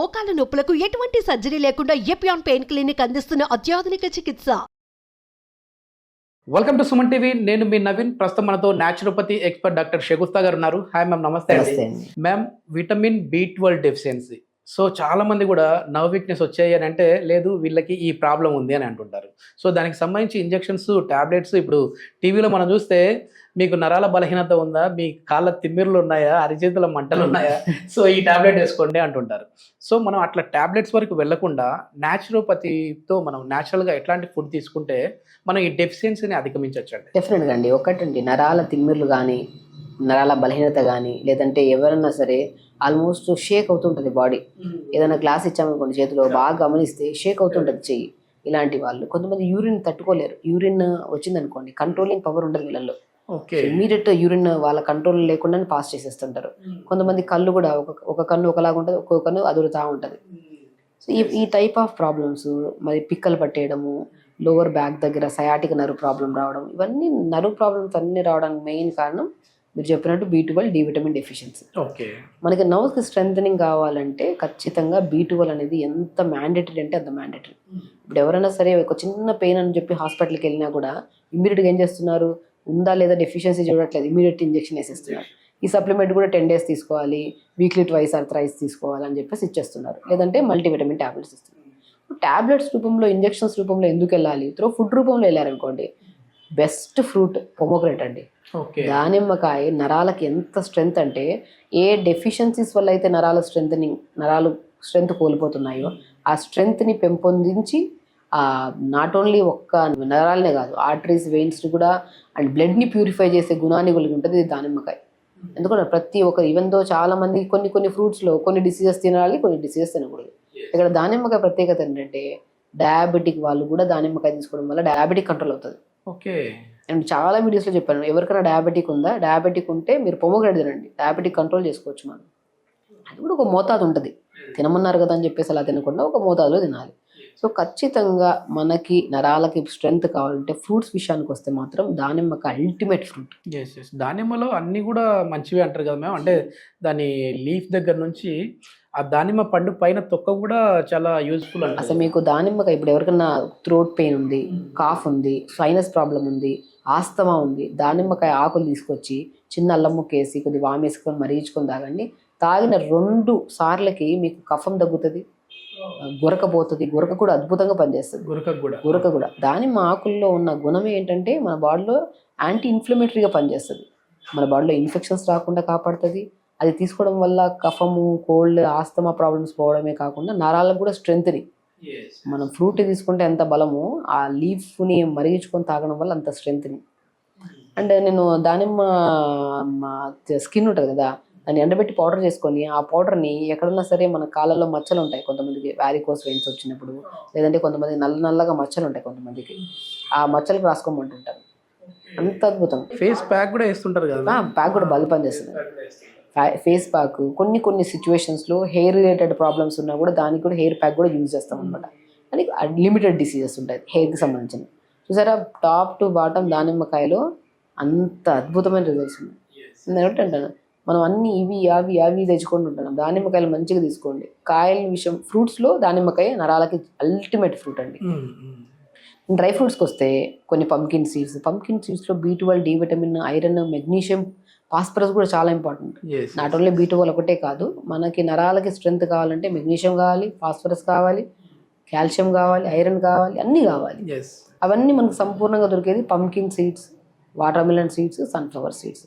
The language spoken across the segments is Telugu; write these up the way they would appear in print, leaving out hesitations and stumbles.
మోకాల నొప్పులకు ఎటువంటి సర్జరీ లేకుండా ఎపియాన్ పెయిన్ క్లినిక్ అందిస్తున్న అత్యాధునిక చికిత్స. Welcome to Suman TV. నేను మీ నవీన్. ప్రస్తుతం మనతో న్యాచురోపతి ఎక్స్పర్ట్ డాక్టర్ షగుఫ్తా గారు ఉన్నారు. హాయ్ మ్యామ్, నమస్తే అండి. Ma'am, vitamin B12 deficiency. So చాలా మంది కూడా నర్వ్ వీక్నెస్ వచ్చాయి అని అంటే లేదు వీళ్ళకి ఈ ప్రాబ్లం ఉంది అని అంటుంటారు. సో దానికి సంబంధించి ఇంజెక్షన్స్, టాబ్లెట్స్ ఇప్పుడు టీవీలో మనం చూస్తే మీకు నరాల బలహీనత ఉందా, మీ కాళ్ళ తిమ్మిర్లు ఉన్నాయా, అరిచేతుల మంటలు ఉన్నాయా, సో ఈ టాబ్లెట్ వేసుకోండి అంటుంటారు. సో మనం అట్లా టాబ్లెట్స్ వరకు వెళ్లకుండా న్యాచురోపతితో మనం న్యాచురల్గా ఎట్లాంటి ఫుడ్ తీసుకుంటే మనం ఈ డెఫిషియన్సీని అధిగమించవచ్చండి? డెఫినెట్గా అండి. ఒకటండి, నరాల తిమ్మిర్లు కానీ, నరాల బలహీనత కానీ, లేదంటే ఎవరన్నా సరే ఆల్మోస్ట్ షేక్ అవుతుంటుంది బాడీ. ఏదైనా గ్లాస్ ఇచ్చామనుకోండి చేతిలో, బాగా గమనిస్తే షేక్ అవుతుంటుంది చెయ్యి. ఇలాంటి వాళ్ళు కొంతమంది యూరిన్ తట్టుకోలేరు. యూరిన్ వచ్చిందనుకోండి, కంట్రోలింగ్ పవర్ ఉండదు వీళ్ళల్లో. ఇమీడియట్ యూరిన్ వాళ్ళ కంట్రోల్ లేకుండా పాస్ చేసేస్తుంటారు. కొంతమంది కళ్ళు కూడా ఒక కన్ను ఒకలాగా ఉంటుంది, ఒక్కొక్క కన్ను అదురుతా ఉంటుంది. సో ఈ టైప్ ఆఫ్ ప్రాబ్లమ్స్, మరి పిక్కలు పట్టేయడము, లోవర్ బ్యాక్ దగ్గర సయాటిక్ నర్వ్ ప్రాబ్లం రావడం, ఇవన్నీ నర్వ్ ప్రాబ్లమ్స్ అన్నీ రావడానికి మెయిన్ కారణం మీరు చెప్పినట్టు B12 డి విటమిన్ డెఫిషియన్సీ. మనకి నర్వ్స్కి స్ట్రెంథనింగ్ కావాలంటే ఖచ్చితంగా B12 అనేది ఎంత మ్యాండేటరీ అంటే అంత మ్యాండేటరీ. ఇప్పుడు ఎవరైనా సరే ఒక చిన్న పెయిన్ అని చెప్పి హాస్పిటల్కి వెళ్ళినా కూడా ఇమ్మీడియట్గా ఏం చేస్తున్నారు, ఉందా లేదా డెఫిషియన్సీ చూడట్లేదు, ఇమీడియట్ ఇంజెక్షన్ వేసేస్తున్నారు. ఈ సప్లిమెంట్ కూడా 10 days తీసుకోవాలి, వీక్లీ ట్వైస్ ఆర్ థ్రైస్ తీసుకోవాలి అని చెప్పేసి ఇచ్చేస్తున్నారు. లేదంటే మల్టీవిటమిన్ ట్యాబ్లెట్స్ ఇస్తున్నారు. ట్యాబ్లెట్స్ రూపంలో, ఇంజెక్షన్స్ రూపంలో ఎందుకు వెళ్ళాలి? ఫుడ్ రూపంలో వెళ్ళారనుకోండి, బెస్ట్ ఫ్రూట్ పొమోగ్రెనేట్ అండి. దానిమ్మకాయ నరాలకి ఎంత స్ట్రెంగ్త్ అంటే, ఏ డెఫిషియన్సీస్ వల్ల అయితే నరాలు స్ట్రెంగ్త్ కోల్పోతున్నాయో ఆ స్ట్రెంగ్త్ని పెంపొందించి నాట్ ఓన్లీ ఒక్క నరాలనే కాదు, ఆర్టరీస్, వెయిన్స్ని కూడా అండ్ బ్లడ్ని ప్యూరిఫై చేసే గుణాన్ని కలిగి ఉంటుంది ఇది దానిమ్మకాయ. ఎందుకంటే ప్రతి ఒక్క ఈవెన్ దో చాలా మంది కొన్ని ఫ్రూట్స్లో కొన్ని డిసీజెస్ తినాలి, కొన్ని డిసీజెస్ తినకూడదు. ఇక్కడ దానిమ్మకాయ ప్రత్యేకత ఏంటంటే, డయాబెటిక్ వాళ్ళు కూడా దానిమ్మకాయ తీసుకోవడం వల్ల డయాబెటిక్ కంట్రోల్ అవుతుంది. అండ్ చాలా వీడియోస్లో చెప్పాను, ఎవరికైనా డయాబెటిక్ ఉందా, డయాబెటిక్ ఉంటే మీరు పొమోగ్రెనేట్ తినండి, డయాబెటిక్ కంట్రోల్ చేసుకోవచ్చు. మనం అది కూడా ఒక మోతాదు ఉంటుంది. తినమన్నారు కదా అని చెప్పేసి అలా తినకుండా ఒక మోతాదులో తినాలి. సో ఖచ్చితంగా మనకి నరాలకి స్ట్రెంగ్త్ కావాలంటే ఫ్రూట్స్ విషయానికి వస్తే మాత్రం దానిమ్మకాయ అల్టిమేట్ ఫ్రూట్. దానిమ్మలో అన్నీ కూడా మంచివి అంటారు కదా మేము, అంటే దాని లీఫ్ దగ్గర నుంచి ఆ దానిమ్మ పండు పైన తొక్క కూడా చాలా యూజ్ఫుల్ అంట. అసలు మీకు దానిమ్మకాయ ఇప్పుడు ఎవరికైనా థ్రోట్ పెయిన్ ఉంది, కాఫ్ ఉంది, సైనస్ ప్రాబ్లం ఉంది, ఆస్తమా ఉంది, దానిమ్మకాయ ఆకులు తీసుకొచ్చి చిన్న అల్లం ముక్కేసి కొద్దిగా వామేసుకొని మరిగించుకొని తాగండి. తాగిన 2 సార్లకి మీకు కఫం తగ్గుతుంది, గురక పోతుంది. గురక కూడా అద్భుతంగా పనిచేస్తుంది. గురక కూడా దానిమ్మ ఆకుల్లో ఉన్న గుణం ఏంటంటే, మన బాడీలో యాంటీ ఇన్ఫ్లమేటరీగా పనిచేస్తుంది. మన బాడీలో ఇన్ఫెక్షన్స్ రాకుండా కాపాడుతుంది. అది తీసుకోవడం వల్ల కఫము, కోల్డ్, ఆస్తమా ప్రాబ్లమ్స్ పోవడమే కాకుండా నరాలకు కూడా స్ట్రెంగ్త్ని. మనం ఫ్రూట్ తీసుకుంటే ఎంత బలమో ఆ లీఫ్ని మరిగించుకొని తాగడం వల్ల అంత స్ట్రెంగ్త్ని. అండ్ నేను దానిమ్మ స్కిన్ ఉంటుంది కదా, దాన్ని ఎండబెట్టి పౌడర్ చేసుకొని ఆ పౌడర్ని ఎక్కడన్నా సరే మన కాళ్ళలో మచ్చలు ఉంటాయి, కొంతమందికి వ్యారికోస్ వెయిన్స్ వచ్చినప్పుడు, లేదంటే కొంతమంది నల్లగా మచ్చలు ఉంటాయి కొంతమందికి, ఆ మచ్చలకు రాసుకోమంటుంటారు. అంత అద్భుతం. ఫేస్ ప్యాక్ కూడా వేస్తుంటారు కదా, ప్యాక్ కూడా బాగా పనిచేస్తుంది. ఫేస్ ప్యాక్ కొన్ని సిచ్యువేషన్స్లో హెయిర్ రిలేటెడ్ ప్రాబ్లమ్స్ ఉన్నా కూడా దానికి కూడా హెయిర్ ప్యాక్ కూడా యూజ్ చేస్తాం అనమాట. అని లిమిటెడ్ డిసీజెస్ ఉంటాయి హెయిర్కి సంబంధించిన. చూసారా, టాప్ టు బాటమ్ దానిమ్మకాయలో అంత అద్భుతమైన రిజల్ట్స్ ఉన్నాయి. అంటాను మనం అన్ని ఇవి తెచ్చుకొని ఉంటున్నాం. దానిమ్మకాయలు మంచిగా తీసుకోండి. కాయల విషయం, ఫ్రూట్స్లో దానిమ్మకాయ నరాలకి అల్టిమేట్ ఫ్రూట్ అండి. డ్రై ఫ్రూట్స్కి వస్తే కొన్ని పంకిన్ సీడ్స్లో B12, D vitamin, iron, magnesium, phosphorus కూడా చాలా ఇంపార్టెంట్. నాట్ ఓన్లీ B12 ఒకటే కాదు, మనకి నరాలకి స్ట్రెంగ్త్ కావాలంటే మెగ్నీషియం కావాలి, ఫాస్ఫరస్ కావాలి, కాల్షియం కావాలి, ఐరన్ కావాలి, అన్నీ కావాలి. అవన్నీ మనకు సంపూర్ణంగా దొరికేది pumpkin seeds, watermelon seeds, sunflower seeds,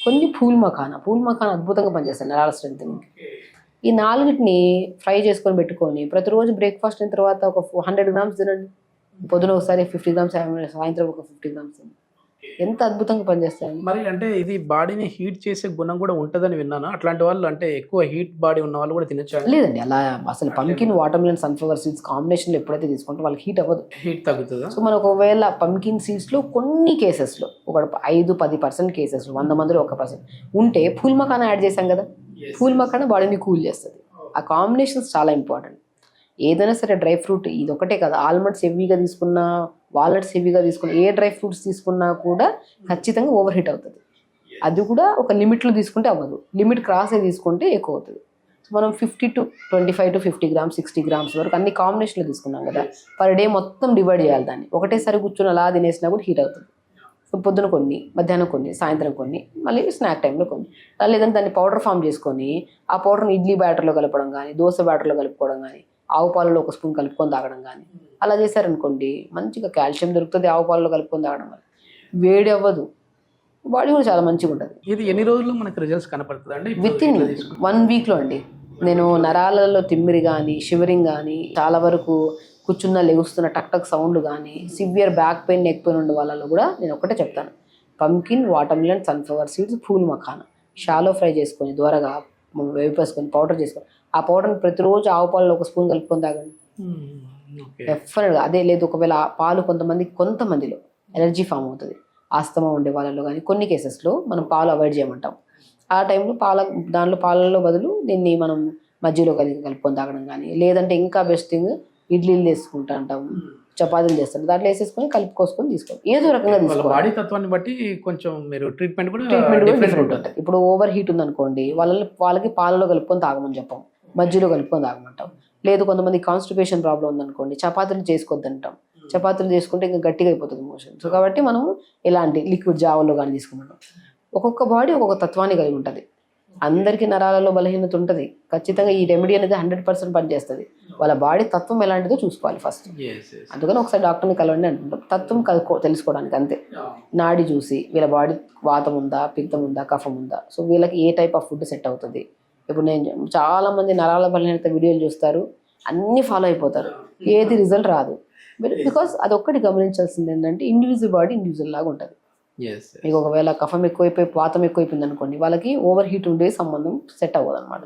కొన్ని పూల్ మఖానా అద్భుతంగా పనిచేస్తాయి నరాల స్ట్రెంగ్త్ని. ఈ 4టిని ఫ్రై చేసుకొని పెట్టుకొని ప్రతిరోజు బ్రేక్ఫాస్ట్ అయిన తర్వాత ఒక 100 grams తినండి. పొద్దున ఒకసారి 50 grams, సాయంత్రం ఒక 50 grams. ఎంత అద్భుతంగా పనిచేస్తాయి. మరి అంటే ఇది బాడీని హీట్ చేసే గుణం కూడా ఉంటుందని విన్నాను. అట్లాంటి వాళ్ళు, అంటే ఎక్కువ హీట్ బాడీ ఉన్న వాళ్ళు కూడా తినచ్చు? లేదండి, అలా అసలు pumpkin, water melon, sunflower seeds కాంబినేషన్లో ఎప్పుడైతే తీసుకుంటే వాళ్ళకి హీట్ అవ్వదు, హీట్ తగ్గుతుంది. సో మనకు ఒకవేళ పంకిన్ సీడ్స్లో కొన్ని కేసెస్లో, ఒక 5-10% కేసెస్లో 100 మందిలో 1% ఉంటే పూల్ మఖానా యాడ్ చేశాం కదా, పూల్ మఖానా బాడీని కూల్ చేస్తుంది. ఆ కాంబినేషన్స్ చాలా ఇంపార్టెంట్. ఏదైనా సరే డ్రై ఫ్రూట్ ఇది ఒకటే కాదు, ఆల్మండ్స్ హెవీగా తీసుకున్నా, వాల్నట్స్ హెవీగా తీసుకున్నా, ఏ డ్రై ఫ్రూట్స్ తీసుకున్నా కూడా ఖచ్చితంగా ఓవర్ హీట్ అవుతుంది. అది కూడా ఒక లిమిట్లో తీసుకుంటే అవ్వదు, లిమిట్ క్రాస్ అయి తీసుకుంటే ఎక్కువ అవుతుంది. సో మనం 25 to 50 grams 60 grams వరకు అన్ని కాంబినేషన్లో తీసుకున్నాం కదా, పర్ డే మొత్తం డివైడ్ చేయాలి దాన్ని. ఒకటేసారి కూర్చొని అలా తినేసినా కూడా హీట్ అవుతుంది. సో పొద్దున కొన్ని, మధ్యాహ్నం కొన్ని, సాయంత్రం కొన్ని, మళ్ళీ స్నాక్ టైంలో కొన్ని. లేదంటే దాన్ని పౌడర్ ఫామ్ చేసుకొని ఆ పౌడర్ని ఇడ్లీ బ్యాటర్లో కలపడం కానీ, దోశ బ్యాటర్లో కలుపుకోవడం కానీ, ఆవు పాలలో ఒక స్పూన్ కలుపుకొని తాగడం కానీ అలా చేశారనుకోండి, మంచిగా కాల్షియం దొరుకుతుంది. ఆవు పాలలో కలుపుకొని తాగడం వల్ల వేడి అవ్వదు, బాడీ కూడా చాలా మంచిగా ఉంటుంది. ఇది ఎన్ని రోజుల్లో మనకు రిజల్ట్స్ కనపడుతుంది అండి? విత్ ఇన్ 1 weekలో అండి. నేను నరాలలో తిమ్మిరి కానీ, షివరింగ్ కానీ, చాలా వరకు కూర్చున్న లెగుస్తున్న టక్ టక్ సౌండ్ కానీ, severe back pain, neck pain ఉండే వాళ్ళలో కూడా నేను ఒకటే చెప్తాను, పంకిన్, వాటర్మిలన్, సన్ఫ్లవర్ సీడ్స్, ఫూల్ మఖానా షాలో ఫ్రై చేసుకొని దూరగా వేపేసుకొని పౌడర్ చేసుకొని ఆ పౌడర్ని ప్రతిరోజు ఆవు పాలలో ఒక స్పూన్ కలుపుకొని తాగండి. డెఫినెట్గా అదే. లేదు ఒకవేళ ఆ పాలు కొంతమందిలో ఎలర్జీ ఫామ్ అవుతుంది, ఆస్తమా ఉండే వాళ్ళలో కానీ కొన్ని కేసెస్లో మనం పాలు అవాయిడ్ చేయమంటాం. ఆ టైంలో దాంట్లో పాలల్లో బదులు దీన్ని మనం మజ్జిగలో కలుపుకొని తాగడం కానీ, లేదంటే ఇంకా బెస్ట్ థింగ్ ఇడ్లీలు వేసుకుంటా అంటాం, చపాతీలు చేస్తాం, దాంట్లో వేసేసుకొని కలుపుకోసుకొని తీసుకోవాలి. ఏదో రకంగా తీసుకోవాలి. బాడీ తత్వాన్ని బట్టి కొంచెం మీరు ట్రీట్మెంట్ కూడా డిఫరెంట్ ఉంటుంది. ఇప్పుడు ఓవర్ హీట్ ఉందనుకోండి, వాళ్ళకి పాలలో కలుపుకొని తాగమని చెప్పాం, మజ్జిగలో కలుపుకొని తాగమంటాం. లేదు కొంతమంది కాన్స్టిపేషన్ ప్రాబ్లం ఉందనుకోండి, చపాతీలు చేసుకోవద్దంటాం. చపాతీలు చేసుకుంటే ఇంకా గట్టిగా అయిపోతుంది మోషన్. సో కాబట్టి మనం ఇలాంటి లిక్విడ్ జావలో కానీ తీసుకుంటాం. ఒక్కొక్క బాడీ ఒక్కొక్క తత్వాన్ని కలిగి ఉంటుంది. అందరికీ నరాలలో బలహీనత ఉంటుంది. ఖచ్చితంగా ఈ రెమెడీ అనేది 100% పనిచేస్తుంది. వాళ్ళ బాడీ తత్వం ఎలాంటిదో చూసుకోవాలి ఫస్ట్. అందుకని ఒకసారి డాక్టర్ని కలవండి అంటుంటాం, తత్వం తెలుసుకోవడానికి అంతే. నాడి చూసి వీళ్ళ బాడీ వాతం ఉందా, పిత్తం ఉందా, కఫం ఉందా, సో వీళ్ళకి ఏ టైప్ ఆఫ్ ఫుడ్ సెట్ అవుతుంది. ఇప్పుడు నేను చాలామంది నరాల బలహీనత వీడియోలు చూస్తారు, అన్నీ ఫాలో అయిపోతారు, ఏది రిజల్ట్ రాదు. బికాస్ అది ఒక్కటి గమనించాల్సింది ఏంటంటే ఇండివిజువల్ బాడీ ఇండివిజువల్ లాగా ఉంటుంది. మీకు ఒకవేళ కఫం ఎక్కువైపోయి వాతం ఎక్కువైపోయింది అనుకోండి, వాళ్ళకి ఓవర్ హీట్ ఉండే సంబంధం సెట్ అవ్వదు అనమాట.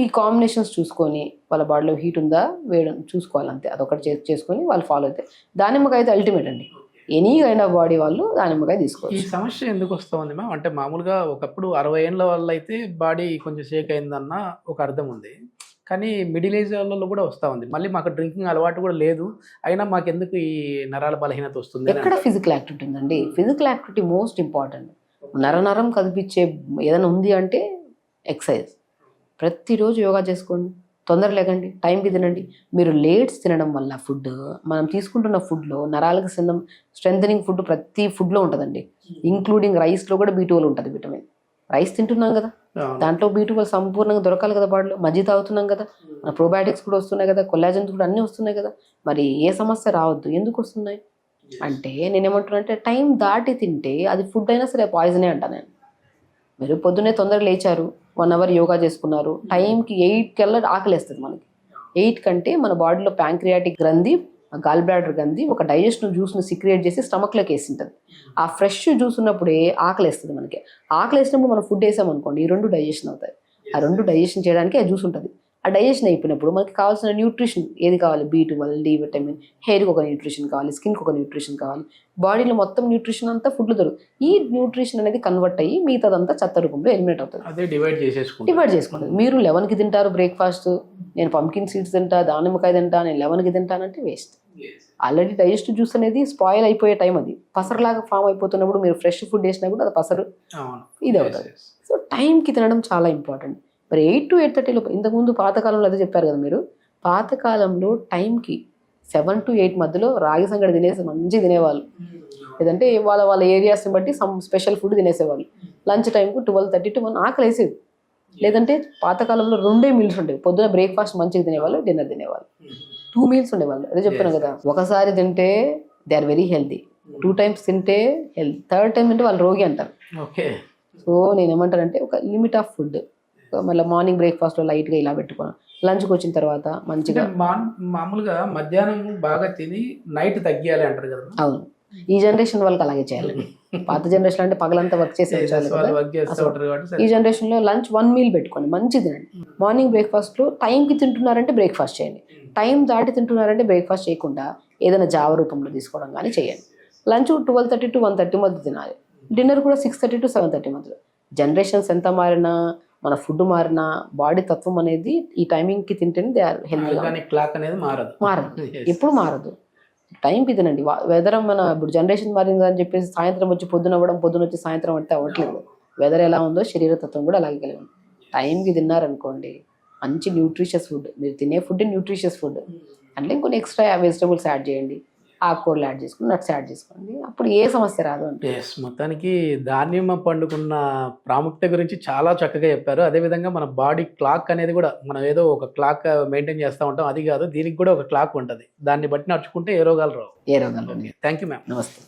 ఈ కాంబినేషన్స్ చూసుకొని వాళ్ళ బాడీలో హీట్ ఉందా వేయడం చూసుకోవాలి అంతే. అదొకటి చేసుకొని వాళ్ళు ఫాలో అయితే దానిమ్మకాయ అయితే అల్టిమేట్ అండి. ఎనీ కైండ్ ఆఫ్ బాడీ వాళ్ళు దానిమ్మకాయ తీసుకోవచ్చు. ఈ సమస్య ఎందుకు వస్తుంది మ్యామ్ అంటే మామూలుగా ఒకప్పుడు 60 ఏళ్ళ వల్ల అయితే బాడీ కొంచెం షేక్ అయిందన్న ఒక అర్థం ఉంది, కానీ మిడిల్ ఏజ్ వాళ్ళలో కూడా వస్తూ ఉంది. మళ్ళీ మాకు డ్రింకింగ్ అలవాటు కూడా లేదు, అయినా మాకు ఎందుకు ఈ నరాల బలహీనత వస్తుంది? ఎక్కడ ఫిజికల్ యాక్టివిటీ ఉందండి? Physical activity most important. నరం కదిపించే ఏదైనా ఉంది అంటే ఎక్సర్సైజ్. ప్రతిరోజు యోగా చేసుకోండి, తొందర లేకండి, టైంకి తినండి. మీరు లేట్స్ తినడం వల్ల ఫుడ్ మనం తీసుకుంటున్న ఫుడ్లో నరాలకు స్ట్రెంథనింగ్ ఫుడ్ ప్రతి ఫుడ్లో ఉంటుందండి. ఇంక్లూడింగ్ రైస్లో కూడా B12 ఉంటుంది, విటమిన్. రైస్ తింటున్నాం కదా, దాంట్లో B12 సంపూర్ణంగా దొరకాలి కదా బాడీలో. మజ్జిగ తాగుతున్నాం కదా, మన ప్రోబయాటిక్స్ కూడా వస్తున్నాయి కదా, కొల్లాజన్స్ కూడా అన్నీ వస్తున్నాయి కదా. మరి ఏ సమస్య రావద్దు. ఎందుకు వస్తున్నాయి అంటే నేనేమంటున్నా అంటే టైం దాటి తింటే అది ఫుడ్ అయినా సరే పాయిజనే అంటా నేను. మీరు పొద్దున్నే తొందరగా లేచారు, 1 hour యోగా చేసుకున్నారు, టైంకి 8 కల్లా ఆకలేస్తుంది మనకి. 8 కంటే మన బాడీలో ప్యాంక్రియాటిక్ గ్రంథి, గాల్ బ్లాడర్ గ్రంథి ఒక డైజెషన్ జ్యూస్ను సిక్రియేట్ చేసి స్టమక్లోకి వేసి ఉంటుంది. ఆ ఫ్రెష్ జ్యూస్ ఉన్నప్పుడే ఆకలేస్తుంది మనకి. ఆకలేసినప్పుడు మనం ఫుడ్ వేసామనుకోండి, ఈ 2 డైజెషన్ అవుతాయి. ఆ 2 డైజెషన్ చేయడానికి ఆ జ్యూస్ ఉంటుంది. ఆ డైజెషన్ అయిపోయినప్పుడు మనకి కావాల్సిన న్యూట్రిషన్ ఏది కావాలి, B12, D విటమిన్, హెయిర్కి ఒక న్యూట్రిషన్ కావాలి, స్కిన్కి ఒక న్యూట్రిషన్ కావాలి, బాడీలో మొత్తం న్యూట్రిషన్ అంతా ఫుడ్లో దొరుకుతుంది. ఈ న్యూట్రిషన్ అనేది కన్వర్ట్ అయ్యి మిగతాదంతా చెత్త రూపంలో ఎలిమినేట్ అవుతుంది. అదే డివైడ్ చేసుకుంటుంది. మీరు 11కి తింటారు బ్రేక్ఫాస్ట్, నేను పంకిన్ సీడ్స్ తింటా, దానిమ్మకాయ తింటా, నేను 11కి తింటానంటే వేస్ట్. ఆల్రెడీ డైజెస్టివ్ జ్యూస్ అనేది స్పాయిల్ అయిపోయే టైం, అది పసరులాగా ఫామ్ అయిపోతున్నప్పుడు మీరు ఫ్రెష్ ఫుడ్ వేసినా కూడా అది పసరు ఇది అవుతుంది. సో టైంకి తినడం చాలా ఇంపార్టెంట్. మరి 8 to 8:30 ఇంతకుముందు పాతకాలంలో అదే చెప్పారు కదా మీరు, పాతకాలంలో టైంకి 7 to 8 మధ్యలో రాగి సంగటి తినేసి మంచిగా తినేవాళ్ళు. లేదంటే వాళ్ళ ఏరియాస్ని బట్టి స్పెషల్ ఫుడ్ తినేసేవాళ్ళు. లంచ్ టైంకు 12:30 to 1 ఆకలి వేసేది. లేదంటే పాతకాలంలో 2 మీల్స్ ఉండేవి. పొద్దున బ్రేక్ఫాస్ట్ మంచిగా తినేవాళ్ళు, డిన్నర్ తినేవాళ్ళు. 2 మీల్స్ ఉండేవాళ్ళు. అదే చెప్తున్నాను కదా, ఒకసారి తింటే they are very healthy, 2 times తింటే హెల్తీ, 3rd time తింటే వాళ్ళు రోగి అంటారు. సో నేను ఏమంటానంటే ఒక లిమిట్ ఆఫ్ ఫుడ్, మళ్ళీ మార్నింగ్ బ్రేక్ఫాస్ట్లో లైట్గా ఇలా పెట్టుకోవాలి, లంచ్కి వచ్చిన తర్వాత మంచిగా. మామూలుగా మధ్యాహ్నం బాగా తిని నైట్ తగ్గియాలి అంటారు కదా. అవును, ఈ జనరేషన్ వాళ్ళకి అలాగే చేయాలి. పాత జనరేషన్ అంటే పగలంతా వర్క్ చేసే ఈ జనరేషన్లో లంచ్ 1 meal పెట్టుకోండి, మంచి తినండి. మార్నింగ్ బ్రేక్ఫాస్ట్లో టైంకి తింటున్నారంటే బ్రేక్ఫాస్ట్ చేయండి, టైం దాటి తింటున్నారంటే బ్రేక్ఫాస్ట్ చేయకుండా ఏదైనా జావ రూపంలో తీసుకోవడం కానీ చేయండి. లంచ్ 12:30 to 1:30 మధ్య తినాలి, డిన్నర్ కూడా 6:30 to 7:30 మధ్యలో. జనరేషన్స్ ఎంత మారినా, మన ఫుడ్ మారినా, బాడీ తత్వం అనేది ఈ టైమింగ్కి తింటేనే దే ఆర్ హెల్తీగా. క్లాక్ అనేది మారదు, ఎప్పుడు మారదు. టైంకి తినండి. వెదర్ మన ఇప్పుడు జనరేషన్ మారింది అని చెప్పేసి సాయంత్రం వచ్చి పొద్దున అవ్వడం, పొద్దున వచ్చి సాయంత్రం అంటే అవ్వట్లేదు. వెదర్ ఎలా ఉందో శరీర తత్వం కూడా అలాగే కలిగి ఉంది. టైంకి తిన్నారనుకోండి మంచి న్యూట్రిషియస్ ఫుడ్, మీరు తినే ఫుడ్ న్యూట్రిషియస్ ఫుడ్, అంటే ఇంకొన్ని ఎక్స్ట్రా వెజిటబుల్స్ యాడ్ చేయండి, ఆకుకూరలు యాడ్ చేసుకోండి, నట్స్ యాడ్ చేసుకోండి, అప్పుడు ఏ సమస్య రాదు అంటే. ఎస్, మొత్తానికి దానిమ్మ పండుకున్న ప్రాముఖ్యత గురించి చాలా చక్కగా చెప్పారు. అదేవిధంగా మన బాడీ క్లాక్ అనేది కూడా, మనం ఏదో ఒక క్లాక్ మెయింటైన్ చేస్తూ ఉంటాం, అది కాదు, దీనికి కూడా ఒక క్లాక్ ఉంటుంది, దాన్ని బట్టి నడుచుకుంటే ఏ రోగాలు రావు. ఏ రోగాలు. Thank you ma'am. నమస్తే.